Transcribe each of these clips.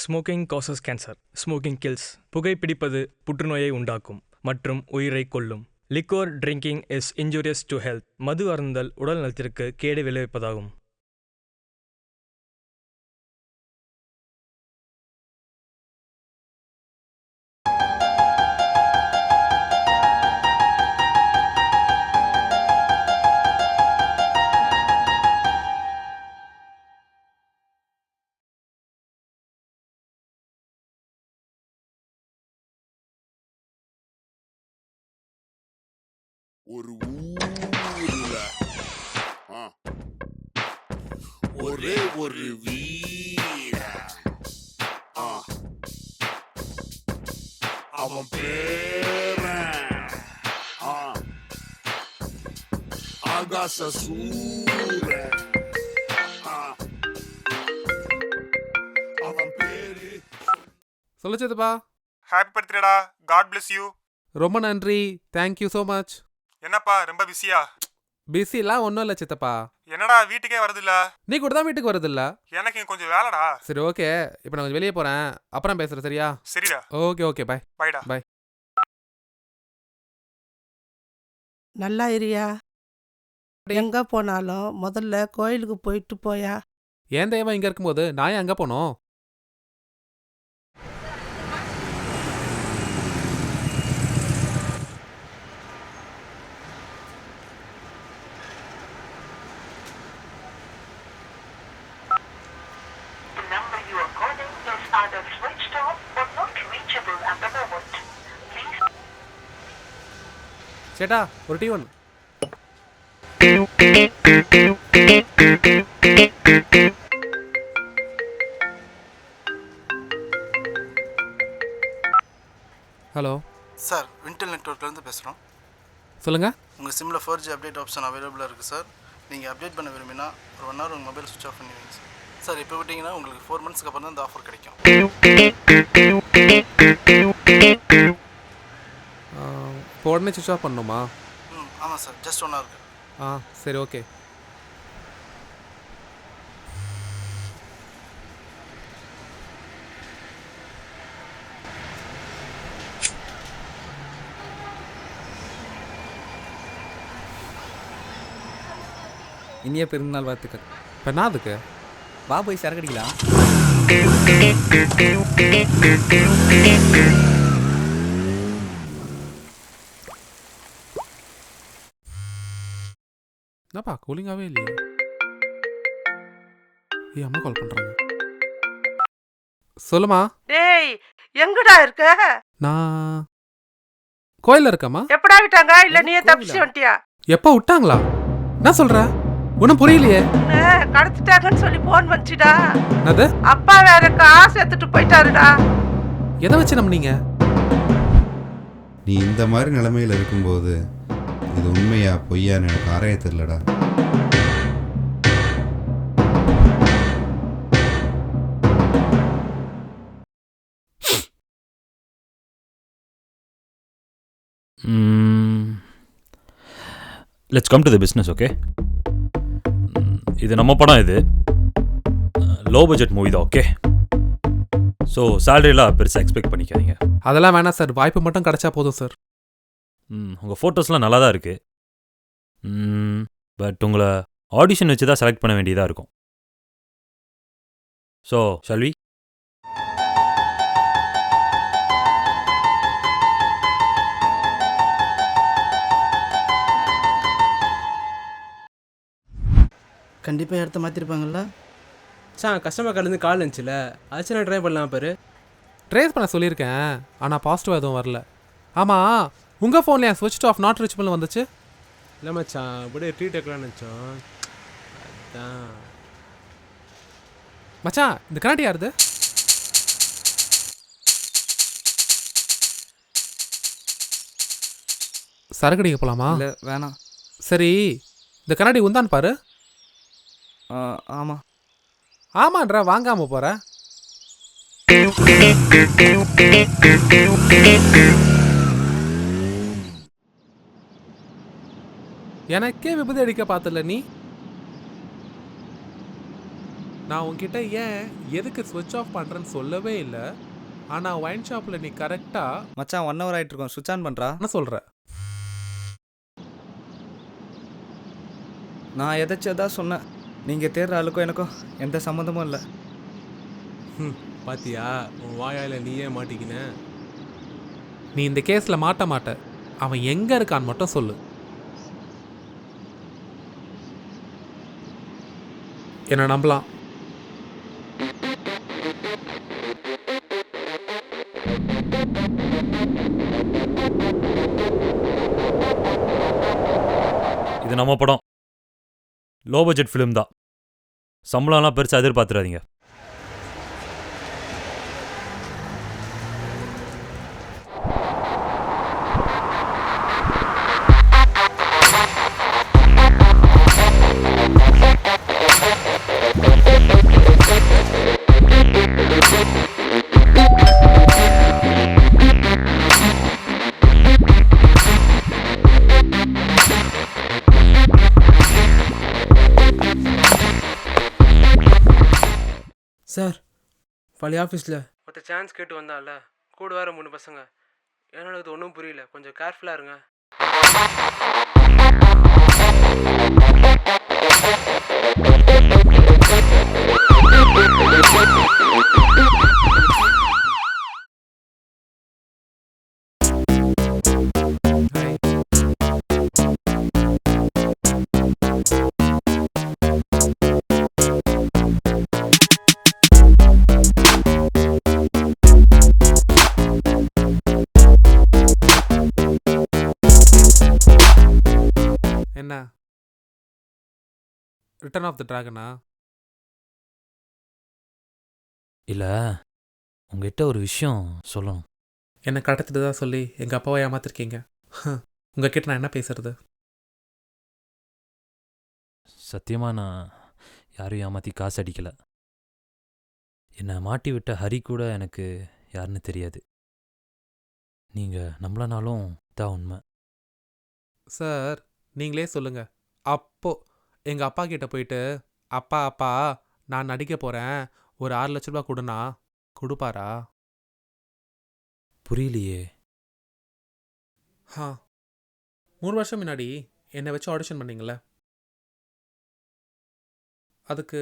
Smoking causes cancer. Smoking kills. புகைப்பிடிப்பது புற்றுநோயை உண்டாக்கும் மற்றும் உயிரை கொல்லும். Liquor drinking is injurious to health. மது அருந்தல் உடல் நலத்திற்கு கேடு விளைவிப்பதாகும். ஒரு ஊருல ஒரே ஒரு வீர அவன் பேரன் ஆகாச சூரன். அவன் பேரு சொல்லுச்சதுப்பா. ஹாப்பி பர்த்டேடா. God bless you. ரொம்ப நன்றி, தேங்க்யூ ஸோ மச். என்னப்பா ரொம்ப பிஸியா? பிஸிலாம் ஒன்றும் இல்லை சித்தப்பா. என்னடா வீட்டுக்கே வரதில்ல? நீ கூட தான் வீட்டுக்கு வரதில்ல. எனக்கு கொஞ்சம் வேலைடா. சரி ஓகே, இப்போ நான் கொஞ்சம் வெளியே போகிறேன், அப்புறம் பேசுகிறேன் சரியா? சரிடா. ஓகே ஓகே, பாய். பாய்டா. பாய். நல்லா இரியா. எங்க போனாலும் முதல்ல கோயிலுக்கு போயிட்டு போயா. ஏன் தெய்வம் இங்கே இருக்கும்போது நான் ஏன் அங்கே போனோம்? சேட்டா ஒரு டீ ஒன்று. ஹலோ சார், விண்டல் நெட்வொர்க்லேருந்து பேசுகிறோம். சொல்லுங்கள். உங்கள் சிம்மில் 4G அப்டேட் ஆப்ஷன் அவைலபிளாக இருக்குது சார். நீங்கள் அப்டேட் பண்ண விரும்பினா ஒரு 1 ஹவர் உங்கள் மொபைல் சுவிட்ச் ஆஃப் பண்ணுவீங்க சார். சார் இப்போ விட்டிங்கன்னா உங்களுக்கு 4 மந்த்ஸ்க்கு அப்புறம் தான் இந்த ஆஃபர் கிடைக்கும். இப்போ உடனே சுவிட்ச் ஆஃப் பண்ணணுமா? ஆமாம் சார், ஜஸ்ட் 1 ஹவருக்கு. சரி ஓகே. இனிய பெருநாள் வாழ்த்துக்கள். இப்போ என்ன அதுக்கு? வா போய் சரக்கு அடிக்கலாம். என்னப்பா கூலிங்காகவே இல்லையா? அம்மா கால் பண்ணுறாங்க. சொல்லுமா. டேய் எங்கடா இருக்க? நான் கோயிலில் இருக்கம்மா. எப்படா விட்டாங்க? இல்ல நீயே தப்பிச்சு வந்துட்டியா? எப்போ விட்டாங்களா? என்ன சொல்ற? ஒன்றும் புரியலையே. கடத்திட்டாங்கன்னு சொல்லி போன் வந்துச்சுடா. அது அப்பா வேற காசு எடுத்துட்டு போயிட்டாருடா. எதை வச்சு நம்பினீங்க? நீ இந்த மாதிரி நிலைமையில் இருக்கும்போது இது உண்மையா பொய்யான்னு எனக்கு ஆராய தெரியலடா. Let's come to the business. Okay, இது நம்ம படம். இது லோ பட்ஜெட் மூவி தான். ஓகே, ஸோ சேலரியெலாம் பெருசாக எக்ஸ்பெக்ட் பண்ணிக்காதீங்க. அதெல்லாம் வேணாம் சார், வாய்ப்பு மட்டும் கிடைச்சா போதும் சார். உங்கள் ஃபோட்டோஸ்லாம் நல்லா தான் இருக்குது. பட் உங்களை ஆடிஷன் வச்சு தான் செலக்ட் பண்ண வேண்டியதாக இருக்கும். So shall we? கண்டிப்பாக இடத்த மாற்றிருப்பாங்கல்ல சார். கஸ்டமர் கார்டுலேருந்து கால் இருந்துச்சுல, அச்சு நான் ட்ரை பண்ணலாம். பேர் ட்ரேஸ் பண்ண சொல்லியிருக்கேன், ஆனால் பாசிட்டிவ் எதுவும் வரல. ஆமாம், உங்கள் ஃபோனில் என் ஸ்விட்ச் ஆஃப் நாட் ரீச்சபிள்னு வந்துச்சு. இல்லை மச்சான், அப்படியே ட்ரீட் எடுக்கலாம்னு நினச்சோம். அதான் மச்சான், இந்த கரண்ட் யாருது? சரக்கு அடிக்க போகலாமா? இல்லை வேணாம். சரி, இந்த கண்ணாடி உந்தான் பாரு. ஆமாம். ஆமான்றா, வாங்காமல் போகிற. எனக்கே விபத்து அடிக்க பார்த்தல நீ. நான் உன்கிட்ட ஏன் எதுக்கு ஸ்விட்ச் ஆஃப் பண்ணுறேன்னு சொல்லவே இல்லை. ஆனால் ஒயின் ஷாப்பில் நீ கரெக்டாக மச்சான் 1 ஹவர் ஆகிட்டு இருக்கோம், சுவிட்ச் ஆன் பண்ணுறா. என்ன சொல்கிற? நான் எதாச்சும் தான் சொன்னேன். நீங்கள் தேடுற ஆளுக்கும் எனக்கும் எந்த சம்மந்தமும் இல்லை. பாத்தியா உன் வாயால் நீயே மாட்டிக்கின. நீ இந்த கேஸில் மாட்ட மாட்ட. அவன் எங்கே இருக்கான்னு மட்டும் சொல்லு. என்ன நம்பலாம். இது நம்ம படம். லோ பட்ஜெட் ஃபிலிம் தான். சம்பளம்லாம் பெருசாக எதிர்பார்த்துறாதீங்க. சார் பழைய ஆஃபீஸில் ஒருத்த சான்ஸ் கேட்டு வந்தால கூட வேற 3 பசங்க. ஏன்னா இது ஒன்றும் புரியல, கொஞ்சம் கேர்ஃபுல்லாக இருங்க. என்ன ரிட்டர்ன் ஆஃப் த டிராகனா? இல்லை, உங்ககிட்ட ஒரு விஷயம் சொல்லணும். என்னை கடத்திட்டு தான் சொல்லி எங்கள் அப்பாவை ஏமாத்திருக்கீங்க. உங்ககிட்ட நான் என்ன பேசுறது? சத்தியமாக நான் யாரையும் ஏமாற்றி காசு அடிக்கலை. என்னை மாட்டி விட்ட ஹரி கூட எனக்கு யாருன்னு தெரியாது. நீங்கள் நம்பலனாலும் தான் உண்மை. சார் நீங்களே சொல்லுங்க. அப்போ எங்கள் அப்பா கிட்ட போயிட்டு அப்பா நான் நடிக்க போகிறேன், ஒரு 6 லட்ச ரூபா கொடுனா கொடுப்பாரா? புரியலையே. 3 வருஷம் முன்னாடி என்னை வச்சு ஆடிஷன் பண்ணீங்களே, அதுக்கு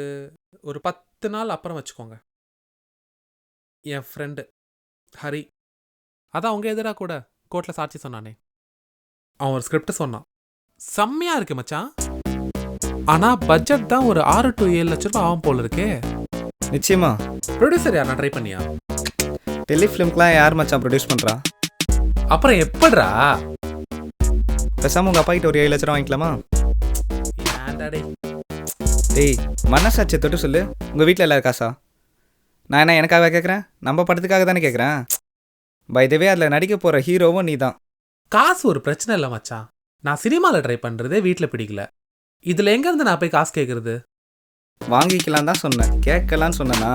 ஒரு 10 நாள் அப்புறம் வச்சுக்கோங்க. என் ஃப்ரெண்டு ஹரி, அதான் உங்கள் எதிராக கூட கோர்ட்டில் சாட்சி சொன்னானே, அவன் ஒரு ஸ்கிரிப்ட் சொன்னான். செம்மையாக இருக்கு மச்சான். ஆனால் பட்ஜெட் தான் ஒரு 6 to 7 லட்ச ரூபா ஆகும் போல இருக்கே. நிச்சயமா. ப்ரொடியூசர் யார் நான் ட்ரை பண்ணியா? டெலிஃபிலிம்க்கெலாம் யார் மச்சான் ப்ரொடியூஸ் பண்ணுறா? அப்புறம் எப்படிரா? பேசாமல் உங்கள் அப்பா கிட்ட ஒரு 7 லட்ச ரூபா வாங்கிக்கலாமா? ஏன்டாடே? டேய் மனசாட்சியை தொட்டு சொல்லு, உங்கள் வீட்டில் எல்லாரும் காசா? நான் என்ன எனக்காக கேட்குறேன்? நம்ம படத்துக்காக தானே கேட்குறேன். பை த வே அதில் நடிக்க போகிற ஹீரோவும் நீ தான். காசு ஒரு பிரச்சனை இல்லை மச்சான். நான் சினிமாவில் ட்ரை பண்ணுறதே வீட்டில் பிடிக்கல. இதில் எங்கேருந்து நான் போய் காசு கேட்குறது? வாங்கிக்கலாம் தான் சொன்னேன், கேட்கலான்னு சொன்னேனா?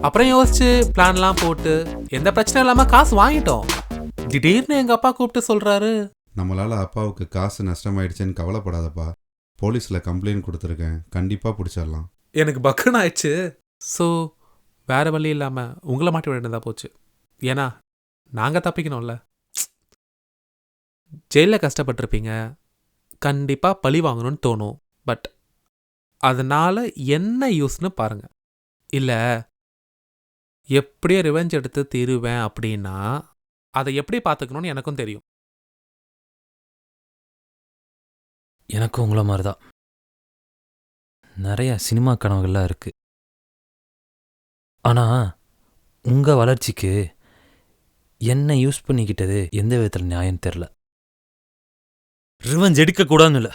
அப்புறம் யோசிச்சு பிளான்லாம் போட்டு எந்த பிரச்சனையும் இல்லாமல் காசு வாங்கிட்டோம். திடீர்னு எங்கள் அப்பா கூப்பிட்டு சொல்கிறாரு, நம்மளால் அப்பாவுக்கு காசு நஷ்டமாயிடுச்சுன்னு கவலைப்படாதப்பா, போலீஸில் கம்ப்ளைண்ட் கொடுத்துருக்கேன், கண்டிப்பாக பிடிச்சிடலாம். எனக்கு பக்குன்னு ஆயிடுச்சு. ஸோ வேறு வழி இல்லாமல் உங்களை மாட்டி விட போச்சு. ஏன்னா நாங்கள் தப்பிக்கணும்ல. ஜெயிலில் கஷ்டப்பட்டிருப்பீங்க, கண்டிப்பாக பழி வாங்கணும்னு தோணும். பட் அதனால் என்ன யூஸ்னு பாருங்கள். இல்லை எப்படியோ ரிவெஞ்ச் எடுத்து தீருவேன் அப்படின்னா அதை எப்படி பார்த்துக்கணும்னு எனக்கும் தெரியும். எனக்கும் உங்களை மாதிரி தான் நிறைய சினிமா கனவுகள்லாம் இருக்கு. ஆனால் உங்கள் வளர்ச்சிக்கு என்ன யூஸ் பண்ணிக்கிட்டது எந்த விதத்தில் நியாயம் தெரில. ரிவெஞ்ச் எடுக்கக்கூடாதுன்னு இல்லை,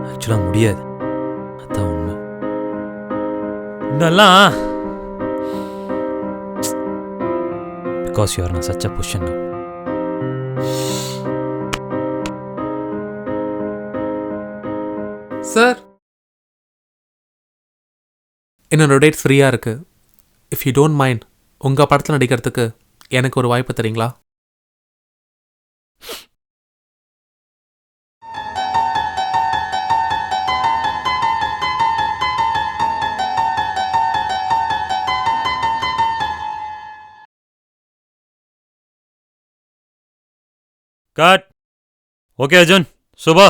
ஆக்சுவலாக முடியாது. அதான் உண்மை. இதெல்லாம் because you are in such a position. Sir என்னோட டேட்ஸ் ஃப்ரீயாக இருக்குது. இஃப் யூ டோன்ட் மைண்ட் உங்கள் படத்தில் நடிக்கிறதுக்கு எனக்கு ஒரு வாய்ப்பு தரீங்களா? கட். ஓகே அர்ஜுன், சுபா.